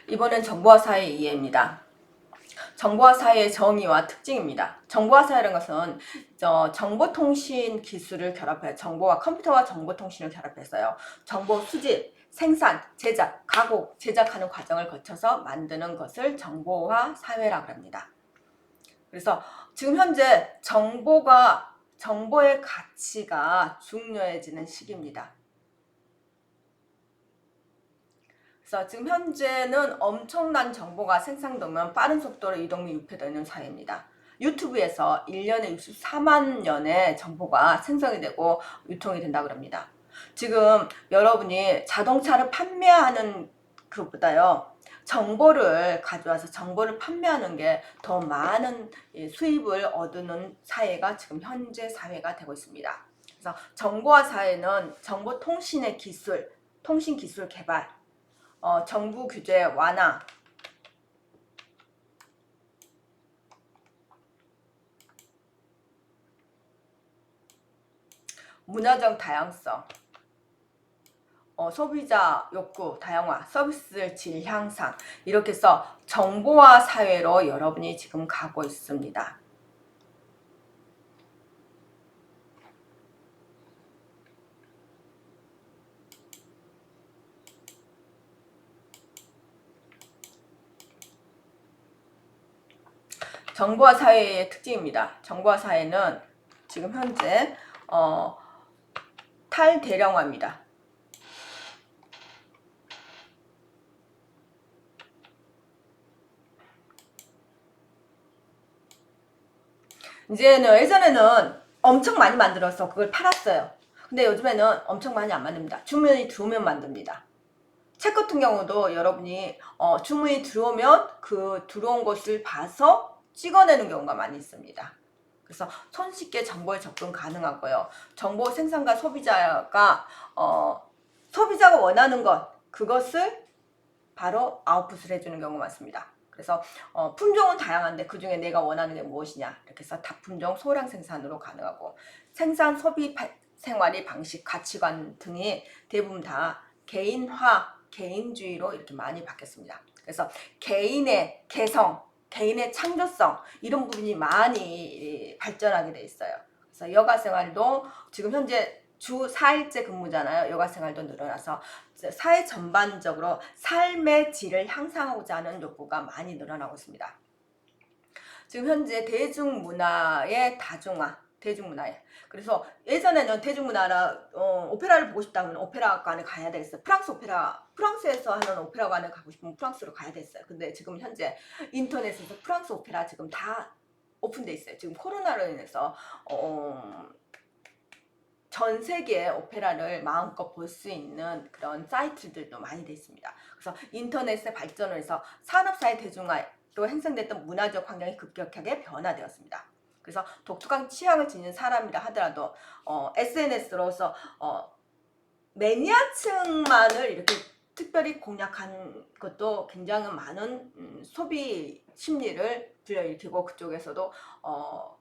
이번엔 정보화 사회 이해입니다. 정보화 사회의 정의와 특징입니다. 정보화 사회라는 것은 정보통신 기술을 결합해 정보와 컴퓨터와 정보통신을 결합해서요. 정보 수집, 생산, 제작, 가공, 제작하는 과정을 거쳐서 만드는 것을 정보화 사회라고 합니다. 그래서 지금 현재 정보의 가치가 중요해지는 시기입니다. 그래서 지금 현재는 엄청난 정보가 생성되면 빠른 속도로 이동 및 유폐되는 사회입니다. 유튜브에서 1년에 64만 년의 정보가 생성이 되고 유통이 된다고 합니다. 지금 여러분이 자동차를 판매하는 것보다요. 정보를 가져와서 정보를 판매하는 게 더 많은 수입을 얻는 사회가 지금 현재 사회가 되고 있습니다. 그래서 정보화 사회는 정보통신의 기술, 통신기술 개발, 정부 규제 완화, 문화적 다양성, 소비자 욕구 다양화, 서비스 질 향상, 이렇게 해서 정보화 사회로 여러분이 지금 가고 있습니다. 정보화 사회의 특징입니다. 정보화 사회는 지금 현재 탈대량화입니다. 이제는 예전에는 엄청 많이 만들어서 그걸 팔았어요. 근데 요즘에는 엄청 많이 안 만듭니다. 주문이 들어오면 만듭니다. 책 같은 경우도 여러분이 주문이 들어오면 그 들어온 것을 봐서 찍어내는 경우가 많이 있습니다. 그래서 손쉽게 정보에 접근 가능하고요. 정보 생산과 소비자가 원하는 그것을 바로 아웃풋을 해주는 경우가 많습니다. 그래서 품종은 다양한데 그 중에 내가 원하는 게 무엇이냐, 이렇게 해서 다품종 소량 생산으로 가능하고, 생산 소비 생활의 방식, 가치관 등이 대부분 다 개인화, 개인주의로 이렇게 많이 바뀌었습니다. 그래서 개인의 개성, 개인의 창조성, 이런 부분이 많이 발전하게 돼 있어요. 그래서 여가 생활도 지금 현재 주 4일째 근무잖아요. 여가 생활도 늘어나서 사회 전반적으로 삶의 질을 향상하고자 하는 욕구가 많이 늘어나고 있습니다. 지금 현재 대중문화의 다중화, 대중문화에. 그래서 예전에는 대중문화라 오페라를 보고 싶다면 오페라관에 가야 됐어요. 프랑스에서 하는 오페라관에 가고 싶으면 프랑스로 가야 됐어요. 근데 지금 현재 인터넷에서 프랑스 오페라 지금 다 오픈돼 있어요. 지금 코로나로 인해서 전 세계의 오페라를 마음껏 볼 수 있는 그런 사이트들도 많이 돼 있습니다. 그래서 인터넷의 발전을 해서 산업사회 대중화로 형성됐던 문화적 환경이 급격하게 변화되었습니다. 그래서 독특한 취향을 지닌 사람이라 하더라도 SNS로서 매니아층만을 이렇게 특별히 공략한 것도 굉장히 많은 소비 심리를 불러일으키고, 그쪽에서도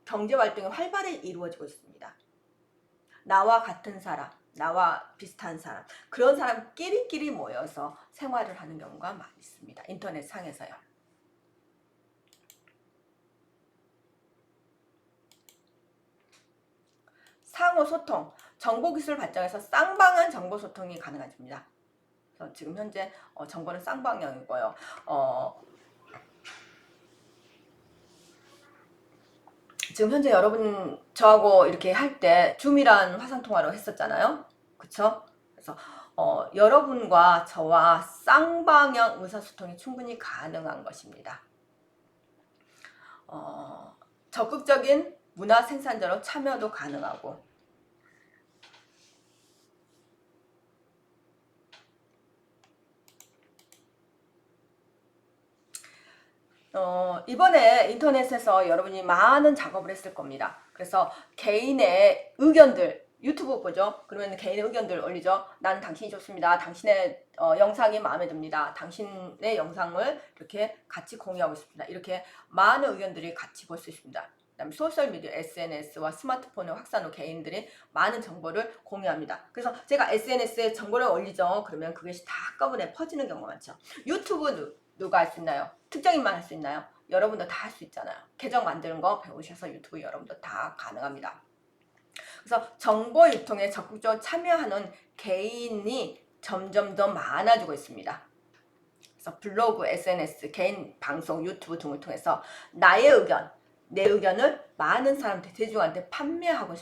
경제 활동이 활발히 이루어지고 있습니다. 나와 같은 사람, 나와 비슷한 사람, 그런 사람끼리끼리 모여서 생활을 하는 경우가 많이 있습니다. 인터넷 상에서요. 상호소통, 정보기술 발전에서 쌍방향 정보소통이 가능해집니다. 그래서 지금 현재 정보는 쌍방향이고요. 지금 현재 여러분 저하고 이렇게 할 때 줌이란 화상통화로 했었잖아요. 그쵸? 그래서 여러분과 저와 쌍방향 의사소통이 충분히 가능한 것입니다. 적극적인 문화 생산자로 참여도 가능하고, 이번에 인터넷에서 여러분이 많은 작업을 했을 겁니다. 그래서 개인의 의견들, 유튜브 보죠? 그러면 개인의 의견들 올리죠? 나는 당신이 좋습니다. 당신의 영상이 마음에 듭니다. 당신의 영상을 이렇게 같이 공유하고 있습니다. 이렇게 많은 의견들이 같이 볼 수 있습니다. 그다음에 소셜미디어, SNS와 스마트폰의 확산 후 개인들이 많은 정보를 공유합니다. 그래서 제가 SNS에 정보를 올리죠. 그러면 그것이 다 한꺼번에 퍼지는 경우가 많죠. 누가 할 수 있나요? 특정인만 할 수 있나요? 여러분도 다 할 수 있잖아요. 계정 만드는 거 배우셔서 유튜브 여러분도 다 가능합니다. 그래서 정보 유통에 적극적으로 참여하는 개인이 점점 더 많아지고 있습니다. 그래서 블로그, SNS, 개인 방송, 유튜브 등을 통해서 나의 의견, 내 의견을 많은 사람한테, 대중한테 판매하고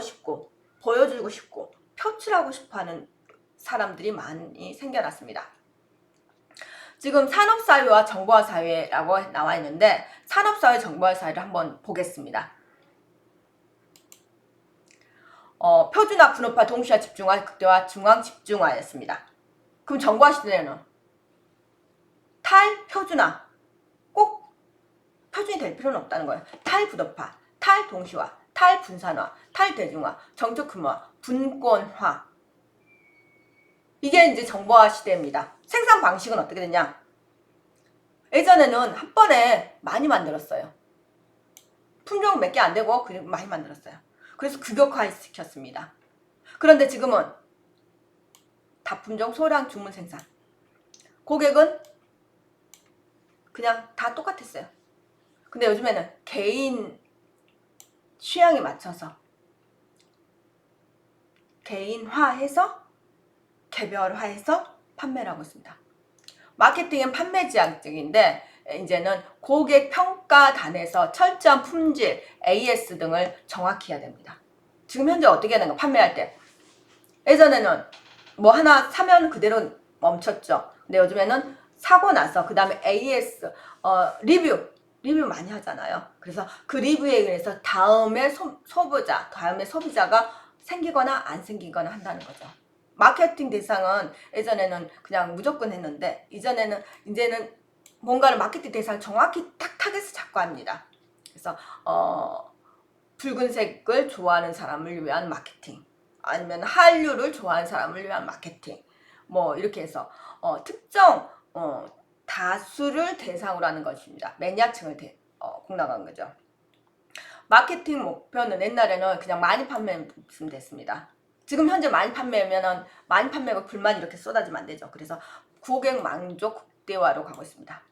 싶고 보여주고 싶고 표출하고 싶어하는 사람들이 많이 생겨났습니다. 지금 산업사회와 정보화사회라고 나와 있는데 산업사회, 정보화사회를 한번 보겠습니다. 표준화, 분업화, 동시화, 집중화, 극대화, 중앙 집중화였습니다. 그럼 정보화 시대에는 탈표준화, 꼭 표준이 될 필요는 없다는 거예요. 탈분업화, 탈동시화, 탈분산화, 탈대중화, 정적 규모화, 분권화. 이게 이제 정보화 시대입니다. 생산 방식은 어떻게 되냐? 예전에는 한 번에 많이 만들었어요. 품종 몇 개 안 되고 많이 만들었어요. 그래서 규격화 시켰습니다. 그런데 지금은 다품종 소량 주문 생산. 고객은 그냥 다 똑같았어요. 근데 요즘에는 개인 취향에 맞춰서 개인화해서 개별화해서 판매를 하고 있습니다. 마케팅은 판매 지향적인데 이제는 고객 평가단에서 철저한 품질, AS 등을 정확히 해야 됩니다. 지금 현재 어떻게 하는 거? 판매할 때 예전에는 뭐 하나 사면 그대로 멈췄죠. 근데 요즘에는 사고 나서 그 다음에 AS 리뷰 많이 하잖아요. 그래서 그 리뷰에 의해서 다음에 소비자가 생기거나 안 생기거나 한다는 거죠. 마케팅 대상은 예전에는 그냥 무조건 했는데 이제는 뭔가를 마케팅 대상을 정확히 딱 타겟을 잡고 합니다. 그래서 붉은색을 좋아하는 사람을 위한 마케팅, 아니면 한류를 좋아하는 사람을 위한 마케팅, 뭐 이렇게 해서 특정 다수를 대상으로 하는 것입니다. 매니아층을 공략한 거죠. 마케팅 목표는 옛날에는 그냥 많이 판매하면 됐습니다. 지금 현재 많이 판매하면은 많이 판매가 불만이 이렇게 쏟아지면 안 되죠. 그래서 고객 만족 극대화로 가고 있습니다.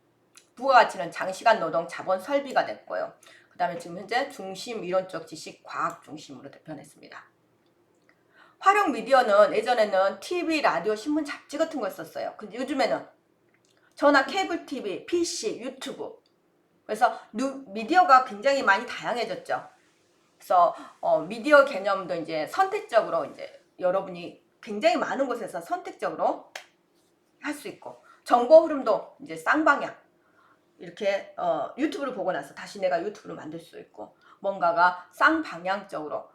부가가치는 장시간 노동, 자본, 설비가 됐고요. 그 다음에 지금 현재 중심, 이론적 지식, 과학 중심으로 변했습니다. 활용 미디어는 예전에는 TV, 라디오, 신문, 잡지 같은 거 썼어요. 근데 요즘에는 전화, 케이블 TV, PC, 유튜브. 그래서 미디어가 굉장히 많이 다양해졌죠. 그래서 미디어 개념도 이제 선택적으로 이제 여러분이 굉장히 많은 곳에서 선택적으로 할 수 있고, 정보 흐름도 이제 쌍방향. 이렇게 유튜브를 보고 나서 다시 내가 유튜브를 만들 수 있고, 뭔가가 쌍방향적으로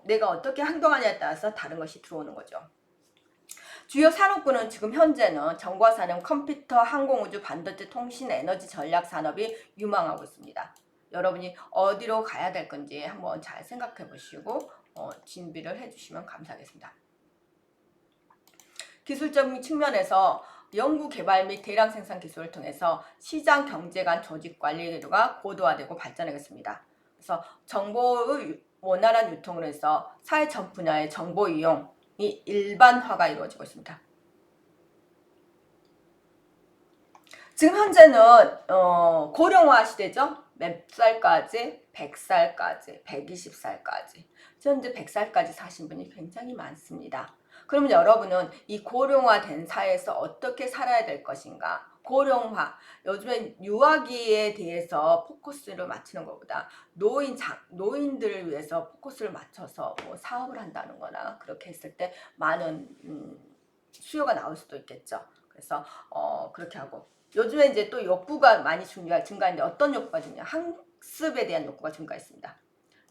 내가 어떻게 행동하냐에 따라서 다른 것이 들어오는 거죠. 주요 산업군은 지금 현재는 정보화 산업, 컴퓨터, 항공우주, 반도체, 통신, 에너지, 전략 산업이 유망하고 있습니다. 여러분이 어디로 가야 될 건지 한번 잘 생각해 보시고 준비를 해주시면 감사하겠습니다. 기술적인 측면에서 연구 개발 및 대량 생산 기술을 통해서 시장 경제 간 조직 관리가 고도화되고 발전하겠습니다. 그래서 정보의 원활한 유통으로 해서 사회 전 분야의 정보 이용이 일반화가 이루어지고 있습니다. 지금 현재는 고령화 시대죠. 몇 살까지? 100살까지, 120살까지. 현재 100살까지 사신 분이 굉장히 많습니다. 그러면 여러분은 이 고령화된 사회에서 어떻게 살아야 될 것인가? 고령화, 요즘에 유아기에 대해서 포커스를 맞추는 것보다 노인들을 위해서 포커스를 맞춰서 뭐 사업을 한다는 거나 그렇게 했을 때 많은 수요가 나올 수도 있겠죠. 그래서 그렇게 하고, 요즘에 이제 또 욕구가 많이 증가했는데 어떤 욕구가 증가? 학습에 대한 욕구가 증가했습니다.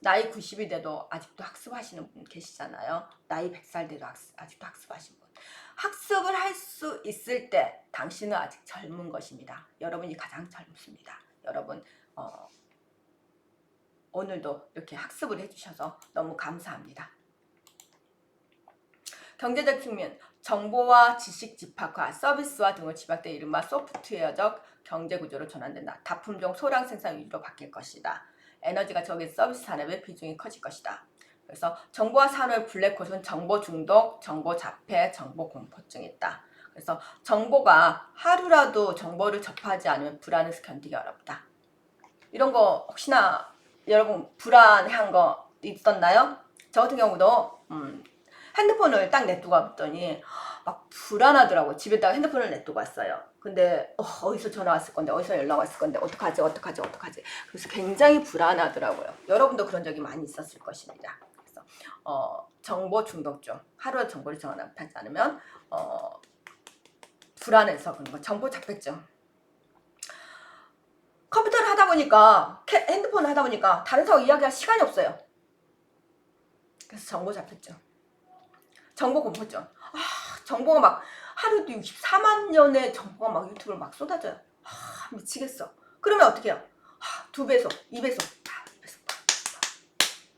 나이 90이 돼도 아직도 학습하시는 분 계시잖아요. 나이 100살 돼도 아직도 학습하시는 분. 학습을 할 수 있을 때 당신은 아직 젊은 것입니다. 여러분이 가장 젊습니다. 여러분 오늘도 이렇게 학습을 해주셔서 너무 감사합니다. 경제적 측면, 정보와 지식 집합화, 서비스화 등을 집약된 이른바 소프트웨어적 경제구조로 전환된다. 다품종 소량 생산 위주로 바뀔 것이다. 에너지가 적인 서비스 산업의 비중이 커질 것이다. 그래서 정보화 산업의 블랙홀은 정보 중독, 정보 자폐, 정보 공포증이 있다. 그래서 정보가 하루라도 정보를 접하지 않으면 불안해서 견디기 어렵다. 이런 거 혹시나 여러분 불안한 거 있었나요? 저 같은 경우도 핸드폰을 딱 냅두고 왔더니 막 불안하더라고. 집에다가 핸드폰을 냅두고 왔어요. 근데 어디서 전화 왔을 건데, 어디서 연락 왔을 건데, 어떡하지. 그래서 굉장히 불안하더라고요. 여러분도 그런 적이 많이 있었을 것입니다. 그래서 정보 중독증, 하루에 정보를 전환하지 않으면 불안해서 그런 거, 정보 자폐증. 컴퓨터를 하다 보니까, 핸드폰을 하다 보니까 다른 사람 이야기할 시간이 없어요. 그래서 정보 자폐증, 정보 공포증. 정보가 막 하루도 64만 년의 정보가 막 유튜브로 막 쏟아져요. 미치겠어. 그러면 어떻게 해요? 2배속, 2배속, 2배속.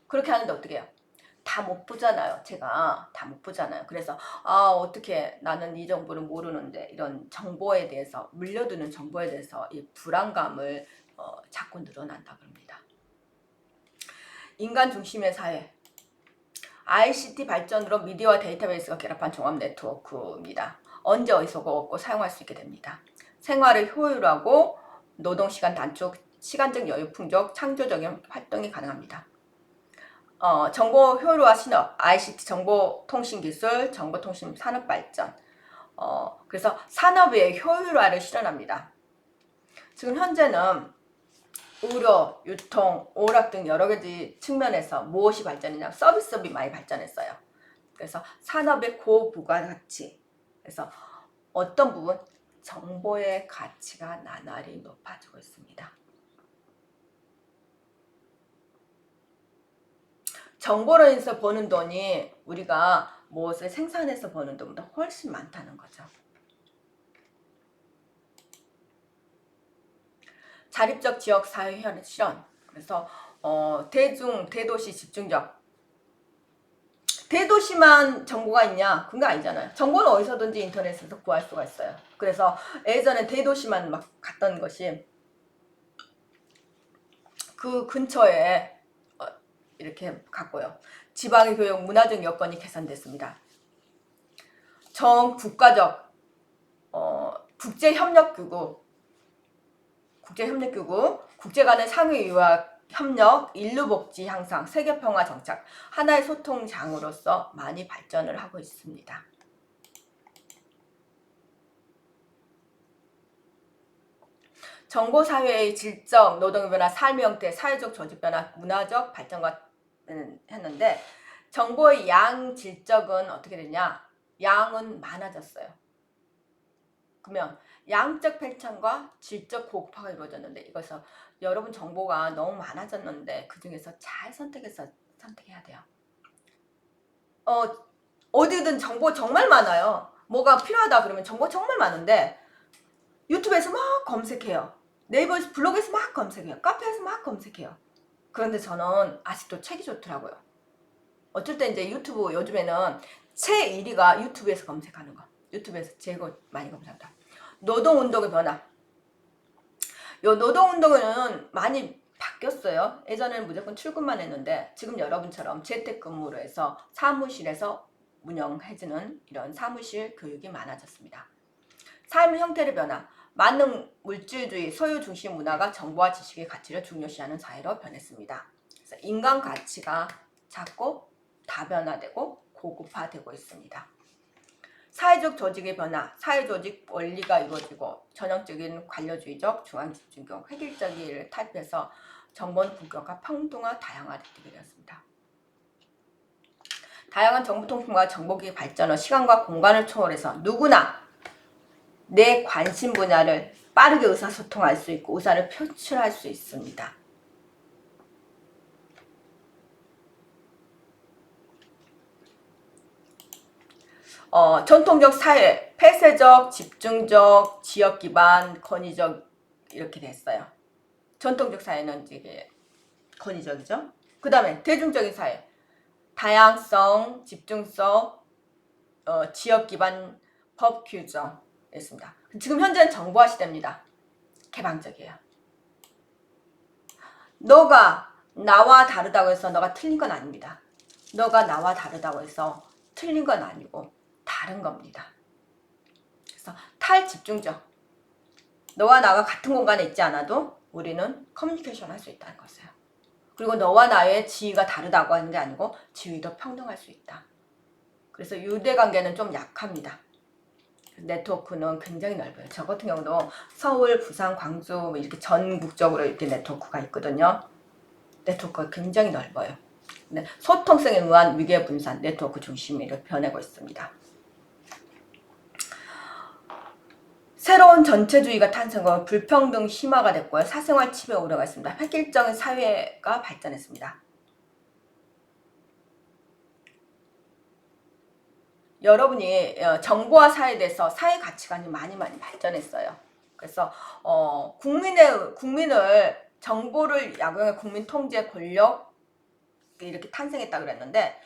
그렇게 하는데 어떻게 해요? 다 못 보잖아요. 제가 다 못 보잖아요. 그래서 어떻게 나는 이 정보를 모르는데, 이런 정보에 대해서, 물려드는 정보에 대해서 이 불안감을 자꾸 늘어난다 그럽니다. 인간 중심의 사회, ICT 발전으로 미디어와 데이터베이스가 결합한 종합 네트워크입니다. 언제 어디서고 얻고 사용할 수 있게 됩니다. 생활을 효율화하고 노동시간 단축, 시간적 여유 풍족, 창조적인 활동이 가능합니다. 정보 효율화 신업, ICT 정보통신기술, 정보통신 산업 발전. 그래서 산업의 효율화를 실현합니다. 지금 현재는 의료, 유통, 오락 등 여러 가지 측면에서 무엇이 발전이냐, 서비스업이 많이 발전했어요. 그래서 산업의 고부가가치, 그래서 어떤 부분? 정보의 가치가 나날이 높아지고 있습니다. 정보로 인해서 버는 돈이 우리가 무엇을 생산해서 버는 돈보다 훨씬 많다는 거죠. 자립적 지역 사회 실현. 그래서 대도시 집중적. 대도시만 정보가 있냐? 그건 아니잖아요. 정보는 어디서든지 인터넷에서 구할 수가 있어요. 그래서 예전에 대도시만 막 갔던 것이 그 근처에 이렇게 갔고요. 지방의 교육, 문화적 여건이 개선됐습니다. 국가적 국제협력기구, 국제 간의 상위 유학 협력, 인류복지 향상, 세계평화 정착, 하나의 소통장으로서 많이 발전을 하고 있습니다. 정보사회의 질적, 노동의 변화, 삶의 형태, 사회적 조직 변화, 문화적 발전과 했는데, 정보의 양, 질적은 어떻게 되냐? 양은 많아졌어요. 그러면 양적 팽창과 질적 고급화가 이루어졌는데, 이것은 여러분 정보가 너무 많아졌는데 그 중에서 잘 선택해야 돼요. 어디든 정보 정말 많아요. 뭐가 필요하다 그러면 정보 정말 많은데 유튜브에서 막 검색해요. 네이버에서, 블로그에서 막 검색해요. 카페에서 막 검색해요. 그런데 저는 아직도 책이 좋더라고요. 어쩔 때 이제 유튜브, 요즘에는 제 1위가 유튜브에서 검색하는 거. 유튜브에서 제일 많이 검색한다. 노동운동의 변화. 요 노동운동은 많이 바뀌었어요. 예전에는 무조건 출근만 했는데 지금 여러분처럼 재택근무로 해서 사무실에서 운영해주는 이런 사무실 교육이 많아졌습니다. 삶의 형태의 변화. 만능 물질주의, 소유 중심 문화가 정보와 지식의 가치를 중요시하는 사회로 변했습니다. 그래서 인간 가치가 자꾸 다변화되고 고급화되고 있습니다. 사회적 조직의 변화, 사회조직 원리가 이루어지고 전형적인 관료주의적 중앙집중형 획일적인 타입에서 정보는 본격화, 평등화, 다양화를 띠게 되었습니다. 다양한 정보통신과 정보기기 발전은 시간과 공간을 초월해서 누구나 내 관심 분야를 빠르게 의사소통할 수 있고 의사를 표출할 수 있습니다. 전통적 사회, 폐쇄적, 집중적, 지역 기반, 권위적 이렇게 됐어요. 전통적 사회는 이게 권위적이죠. 그 다음에 대중적인 사회, 다양성, 집중성, 지역 기반, 법 규정 있습니다. 지금 현재는 정보화 시대입니다. 개방적이에요. 너가 나와 다르다고 해서 너가 틀린 건 아닙니다. 너가 나와 다르다고 해서 틀린 건 아니고 다른 겁니다. 그래서 탈집중적. 너와 나가 같은 공간에 있지 않아도 우리는 커뮤니케이션 할 수 있다는 것이에요. 그리고 너와 나의 지위가 다르다고 하는 게 아니고 지위도 평등할 수 있다. 그래서 유대관계는 좀 약합니다. 네트워크는 굉장히 넓어요. 저 같은 경우도 서울, 부산, 광주 이렇게 전국적으로 이렇게 네트워크가 있거든요. 네트워크가 굉장히 넓어요. 네, 소통성에 의한 위계 분산, 네트워크 중심으로 변하고 있습니다. 새로운 전체주의가 탄생하고 불평등 심화가 됐고요. 사생활 침해가 우려가 있습니다. 획일적인 사회가 발전했습니다. 여러분이 정보화 사회에 대해서 사회 가치관이 많이 발전했어요. 그래서 국민을 정보를 약용해 국민 통제 권력 이렇게 탄생했다 그랬는데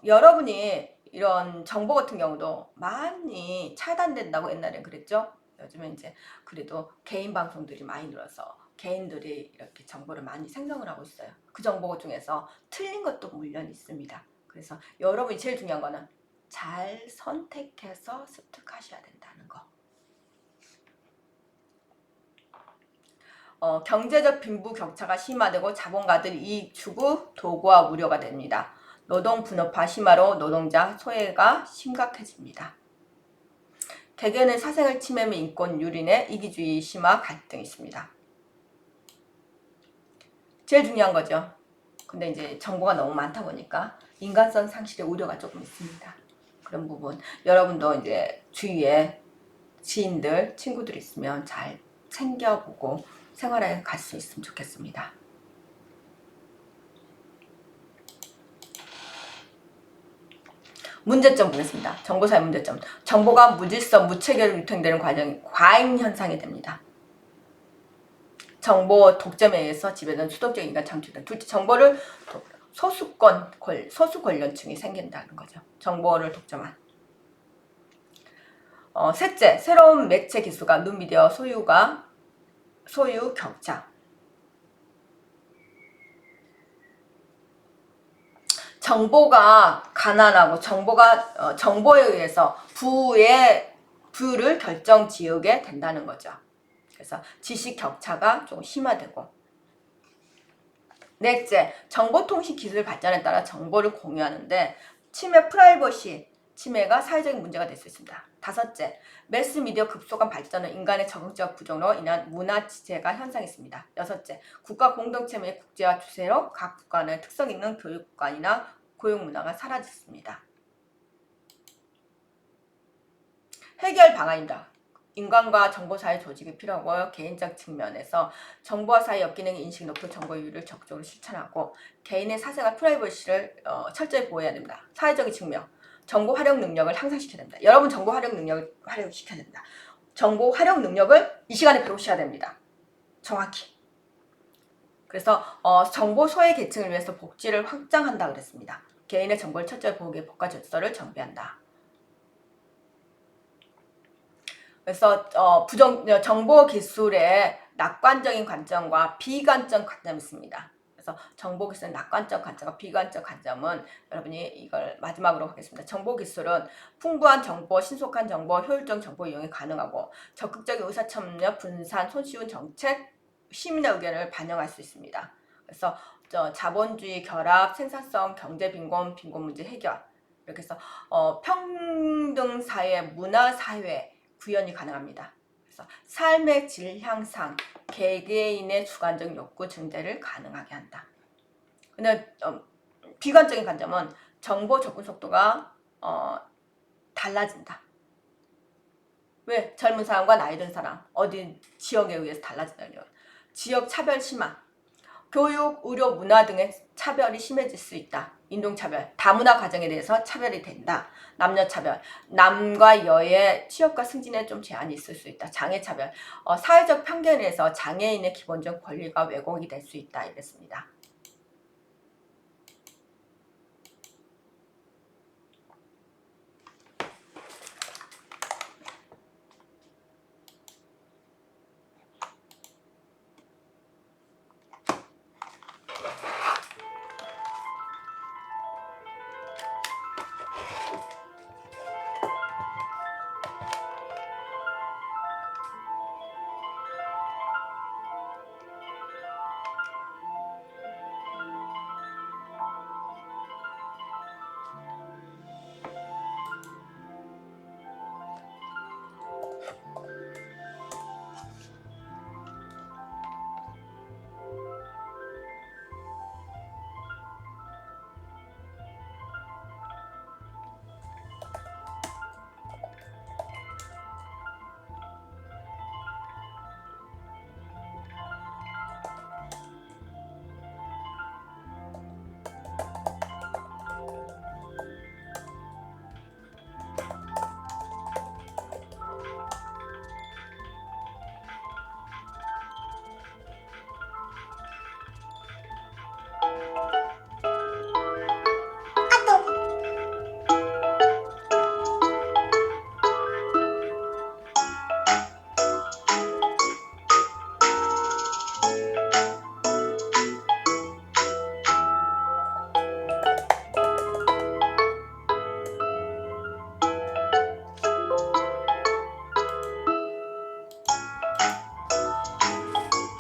여러분이 이런 정보 같은 경우도 많이 차단된다고 옛날엔 그랬죠. 요즘은 이제 그래도 개인 방송들이 많이 늘어서 개인들이 이렇게 정보를 많이 생성을 하고 있어요. 그 정보 중에서 틀린 것도 물론 있습니다. 그래서 여러분이 제일 중요한 거는 잘 선택해서 습득하셔야 된다는 거. 경제적 빈부격차가 심화되고 자본가들 이익 추구 도구화 우려가 됩니다. 노동 분업화 심화로 노동자 소외가 심각해집니다. 개개인의 사생활 침해 및 인권 유린에 이기주의 심화 갈등이 있습니다. 제일 중요한 거죠. 근데 이제 정보가 너무 많다 보니까 인간성 상실의 우려가 조금 있습니다. 그런 부분 여러분도 이제 주위에 지인들, 친구들 있으면 잘 챙겨보고 생활에 갈 수 있으면 좋겠습니다. 문제점 보겠습니다. 정보사의 문제점. 정보가 무질서, 무체계로 유통되는 과정이 과잉 현상이 됩니다. 정보 독점에 의해서 지배된 수동적 인간 창출된. 둘째, 정보를 소수 권력층이 생긴다는 거죠. 정보를 독점한. 셋째, 새로운 매체 기술과 뉴미디어 소유 격차. 정보가 가난하고 정보에 의해서 부를 결정 지으게 된다는 거죠. 그래서 지식 격차가 좀 심화되고. 넷째, 정보통신 기술 발전에 따라 정보를 공유하는데 프라이버시 침해가 사회적인 문제가 될 수 있습니다. 다섯째, 매스미디어 급속한 발전은 인간의 적응적 부족으로 인한 문화 지체가 현상했습니다. 여섯째, 국가 공동체 및 국제화 추세로 각 국가는 특성 있는 교육관이나 고용 문화가 사라졌습니다. 해결 방안입니다. 인간과 정보사회 조직이 필요하고 개인적 측면에서 정보와 사회 역기능의 인식이 높은 정보유를 적극적으로 실천하고 개인의 사생활 프라이버시를 철저히 보호해야 됩니다. 사회적인 측면, 정보 활용 능력을 향상시켜야 됩니다. 여러분 정보 활용 능력을 활용시켜야 됩니다. 정보 활용 능력을 이 시간에 배우셔야 됩니다. 정확히. 그래서 정보 소외 계층을 위해서 복지를 확장한다 그랬습니다. 개인의 정보를 철저히 보호하기 법과 질서를 정비한다. 그래서 정보 기술의 낙관적인 관점과 비관적 관점이 있습니다. 그래서 정보 기술의 낙관적 관점과 비관적 관점은 여러분이 이걸 마지막으로 하겠습니다. 정보 기술은 풍부한 정보, 신속한 정보, 효율적 정보 이용이 가능하고 적극적인 의사참여, 분산, 손쉬운 정책, 시민의 의견을 반영할 수 있습니다. 그래서 자본주의 결합, 생산성, 경제 빈곤 문제 해결 이렇게 해서 평등 사회, 문화 사회 구현이 가능합니다. 그래서 삶의 질 향상, 개개인의 주관적 욕구 증대를 가능하게 한다. 근데 비관적인 관점은 정보 접근 속도가 달라진다. 왜? 젊은 사람과 나이 든 사람, 어디 지역에 의해서 달라진다는 거예요. 지역 차별 심화, 교육, 의료, 문화 등의 차별이 심해질 수 있다. 인종차별, 다문화 가정에 대해서 차별이 된다. 남녀차별, 남과 여의 취업과 승진에 좀 제한이 있을 수 있다. 장애차별, 사회적 편견에 의해서 장애인의 기본적 권리가 왜곡이 될 수 있다. 이랬습니다.